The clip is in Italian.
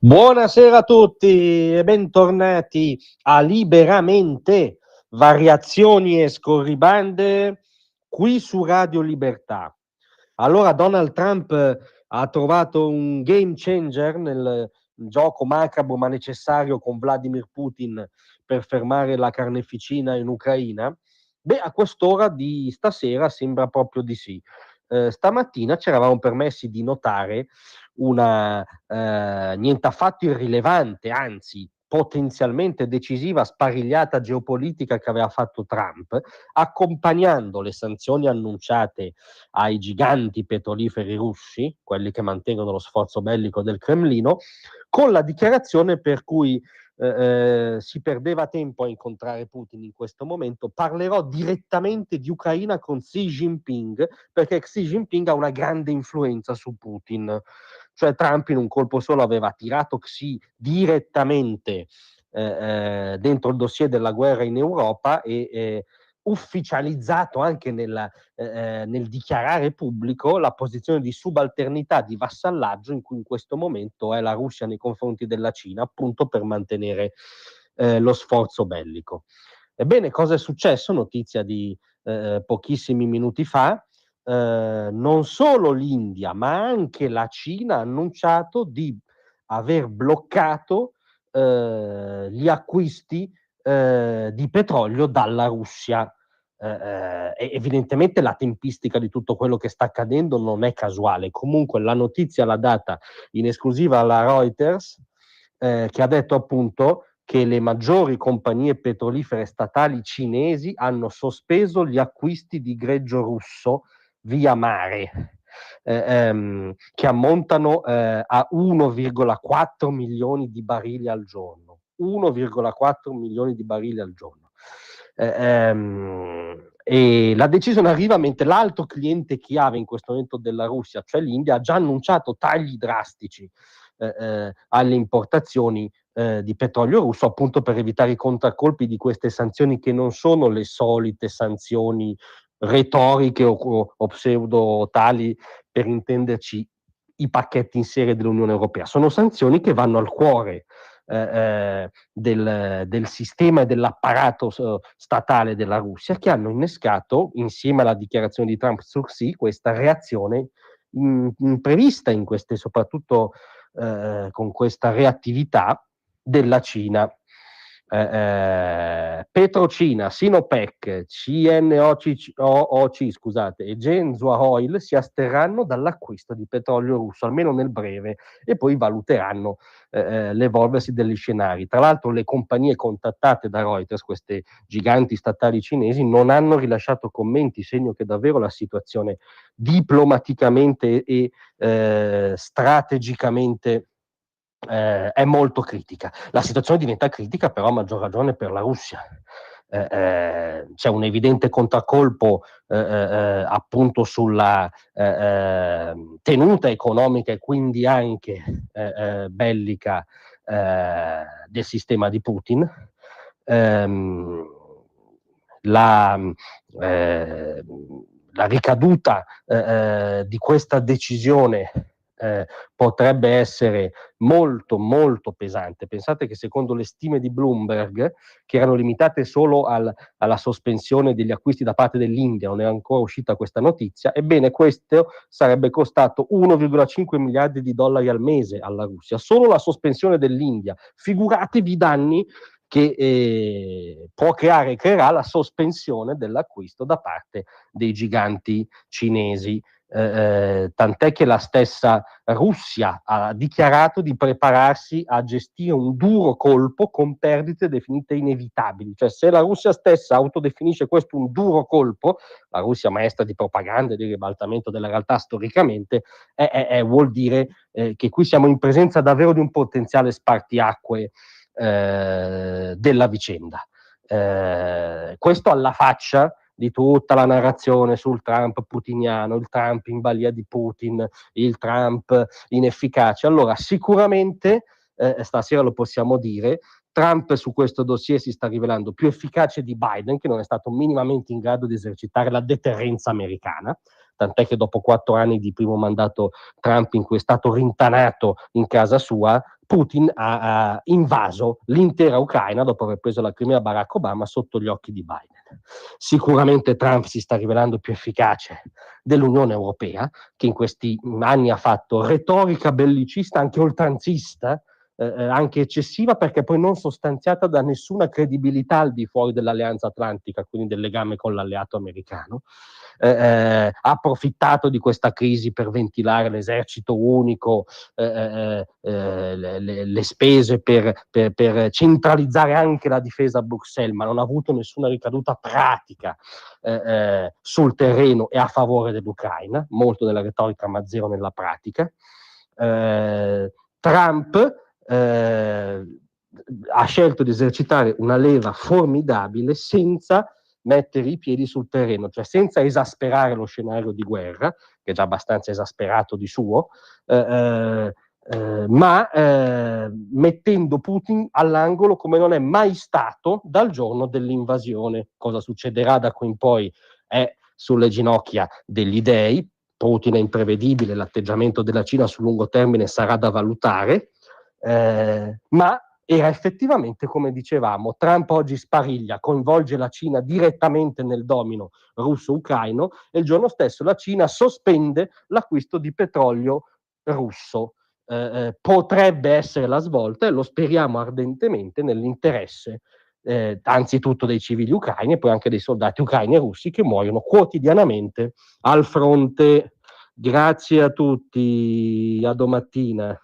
Buonasera a tutti e bentornati a Liberamente, variazioni e scorribande qui su Radio Libertà. Allora, Donald Trump ha trovato un game changer nel gioco macabro ma necessario con Vladimir Putin per fermare la carneficina in Ucraina? Beh, a quest'ora di stasera sembra proprio di sì. Stamattina ci eravamo permessi di notare una niente affatto irrilevante, anzi potenzialmente decisiva sparigliata geopolitica che aveva fatto Trump, accompagnando le sanzioni annunciate ai giganti petroliferi russi, quelli che mantengono lo sforzo bellico del Cremlino, con la dichiarazione per cui si perdeva tempo a incontrare Putin in questo momento. Parlerò direttamente di Ucraina con Xi Jinping, perché Xi Jinping ha una grande influenza su Putin. Cioè Trump in un colpo solo aveva tirato Xi direttamente dentro il dossier della guerra in Europa e ufficializzato anche nel dichiarare pubblico la posizione di subalternità, di vassallaggio in cui in questo momento è la Russia nei confronti della Cina, appunto per mantenere lo sforzo bellico. Ebbene, cosa è successo? Notizia di pochissimi minuti fa. Non solo l'India, ma anche la Cina ha annunciato di aver bloccato gli acquisti di petrolio dalla Russia. Evidentemente la tempistica di tutto quello che sta accadendo non è casuale. Comunque la notizia l'ha data in esclusiva alla Reuters, che ha detto appunto che le maggiori compagnie petrolifere statali cinesi hanno sospeso gli acquisti di greggio russo via mare, che ammontano a 1,4 milioni di barili al giorno. 1,4 milioni di barili al giorno. E la decisione arriva mentre l'altro cliente chiave in questo momento della Russia, cioè l'India, ha già annunciato tagli drastici alle importazioni di petrolio russo, appunto per evitare i contraccolpi di queste sanzioni, che non sono le solite sanzioni retoriche o pseudo tali, per intenderci i pacchetti in serie dell'Unione Europea. Sono sanzioni che vanno al cuore del sistema e dell'apparato statale della Russia, che hanno innescato, insieme alla dichiarazione di Trump su Xi, questa reazione imprevista in queste, soprattutto con questa reattività della Cina. Petrocina, Sinopec, CNOOC, scusate, e Genzhua Oil si asterranno dall'acquisto di petrolio russo, almeno nel breve, e poi valuteranno l'evolversi degli scenari. Tra l'altro le compagnie contattate da Reuters, queste giganti statali cinesi, non hanno rilasciato commenti, segno che davvero la situazione diplomaticamente e strategicamente è molto critica. La situazione diventa critica però a maggior ragione per la Russia. C'è un evidente contraccolpo appunto sulla tenuta economica e quindi anche bellica del sistema di Putin. La, eh, la ricaduta di questa decisione potrebbe essere molto molto pesante. Pensate che secondo le stime di Bloomberg, che erano limitate solo alla sospensione degli acquisti da parte dell'India, non è ancora uscita questa notizia, ebbene questo sarebbe costato 1,5 miliardi di dollari al mese alla Russia, solo la sospensione dell'India. Figuratevi i danni che può creare e creerà la sospensione dell'acquisto da parte dei giganti cinesi. Tant'è che la stessa Russia ha dichiarato di prepararsi a gestire un duro colpo con perdite definite inevitabili. Cioè, se la Russia stessa autodefinisce questo un duro colpo, la Russia maestra di propaganda e di ribaltamento della realtà storicamente, vuol dire che qui siamo in presenza davvero di un potenziale spartiacque della vicenda. Questo alla faccia di tutta la narrazione sul Trump putiniano, il Trump in balia di Putin, il Trump inefficace. Allora, sicuramente, stasera lo possiamo dire, Trump su questo dossier si sta rivelando più efficace di Biden, che non è stato minimamente in grado di esercitare la deterrenza americana, tant'è che dopo 4 anni di primo mandato Trump in cui è stato rintanato in casa sua, Putin ha invaso l'intera Ucraina dopo aver preso la Crimea Barack Obama sotto gli occhi di Biden. Sicuramente Trump si sta rivelando più efficace dell'Unione Europea, che in questi anni ha fatto retorica bellicista, anche oltranzista, anche eccessiva, perché poi non sostanziata da nessuna credibilità al di fuori dell'Alleanza Atlantica, quindi del legame con l'alleato americano. Ha approfittato di questa crisi per ventilare l'esercito unico, le spese per centralizzare anche la difesa a Bruxelles, ma non ha avuto nessuna ricaduta pratica sul terreno e a favore dell'Ucraina, molto nella retorica ma zero nella pratica. Trump ha scelto di esercitare una leva formidabile senza mettere i piedi sul terreno, cioè senza esasperare lo scenario di guerra, che è già abbastanza esasperato di suo, ma mettendo Putin all'angolo come non è mai stato dal giorno dell'invasione. Cosa succederà da qui in poi è sulle ginocchia degli dei. Putin è imprevedibile, l'atteggiamento della Cina sul lungo termine sarà da valutare, ma era effettivamente come dicevamo. Trump oggi spariglia, coinvolge la Cina direttamente nel domino russo-ucraino e il giorno stesso la Cina sospende l'acquisto di petrolio russo. Potrebbe essere la svolta e lo speriamo ardentemente nell'interesse anzitutto dei civili ucraini e poi anche dei soldati ucraini e russi che muoiono quotidianamente al fronte. Grazie a tutti, a domattina.